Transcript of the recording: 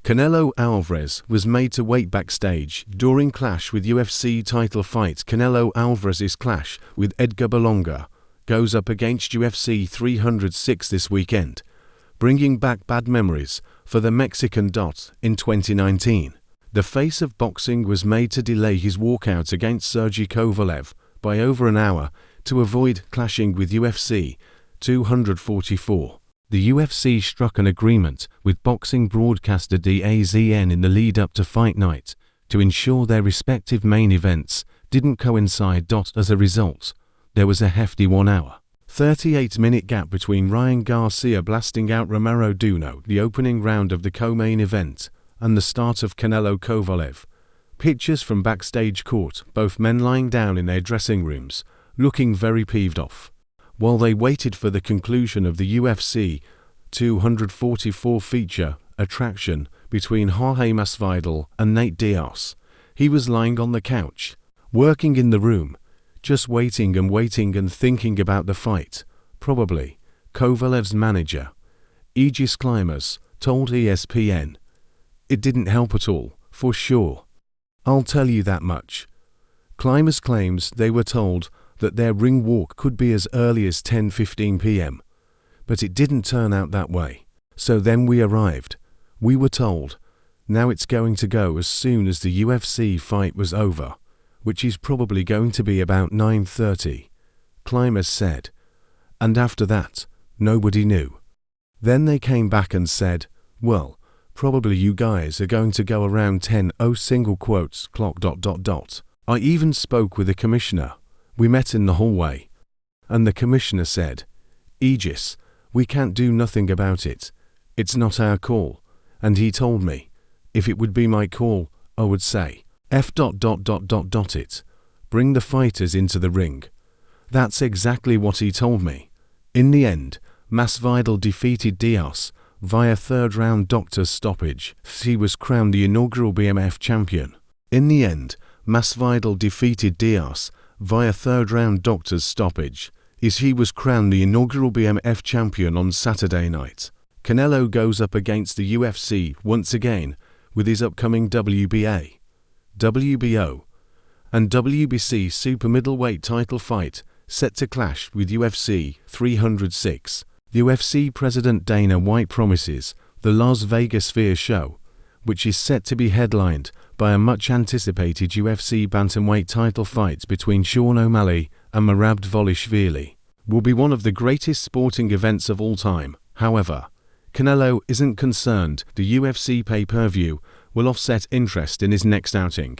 Canelo Alvarez was made to wait backstage during clash with UFC title fight. Canelo Alvarez's clash with Edgar Berlanga goes up against UFC 306 this weekend, bringing back bad memories for the Mexican in 2019. The face of boxing was made to delay his walkout against Sergey Kovalev by over an hour to avoid clashing with UFC 244. The UFC struck an agreement with boxing broadcaster DAZN in the lead-up to fight night to ensure their respective main events didn't coincide. As a result, there was a hefty 1 hour, 38-minute gap between Ryan Garcia blasting out Romero Duno, the opening round of the co-main event, and the start of Canelo Kovalev. Pictures from backstage caught both men lying down in their dressing rooms, looking very peeved off. While they waited for the conclusion of the UFC 244 feature attraction between Jorge Masvidal and Nate Diaz, he was lying on the couch, working in the room, just waiting and thinking about the fight. Probably, Kovalev's manager, Aegis Climbers, told ESPN. It didn't help at all, for sure. I'll tell you that much. Climbers claims they were told that their ring walk could be as early as 10:15 p.m. But it didn't turn out that way. So then we arrived. We were told, now it's going to go as soon as the UFC fight was over, which is probably going to be about 9:30, Climbers said. And after that, nobody knew. Then they came back and said, well, probably you guys are going to go around 10:00 single quotes clock ... I even spoke with the commissioner. We met in the hallway. And the commissioner said, Aegis, we can't do nothing about it. It's not our call. And he told me, if it would be my call, I would say, it. Bring the fighters into the ring. That's exactly what he told me. In the end, Masvidal defeated Diaz via third-round doctor's stoppage. He was crowned the inaugural BMF champion. In the end, Masvidal defeated Diaz via third-round doctor's stoppage, as he was crowned the inaugural BMF champion on Saturday night. Canelo goes up against the UFC once again with his upcoming WBA, WBO, and WBC super middleweight title fight set to clash with UFC 306. The UFC president Dana White promises the Las Vegas Sphere show, which is set to be headlined by a much-anticipated UFC bantamweight title fight between Sean O'Malley and Merab Dvalishvili, will be one of the greatest sporting events of all time. However, Canelo isn't concerned the UFC pay-per-view will offset interest in his next outing.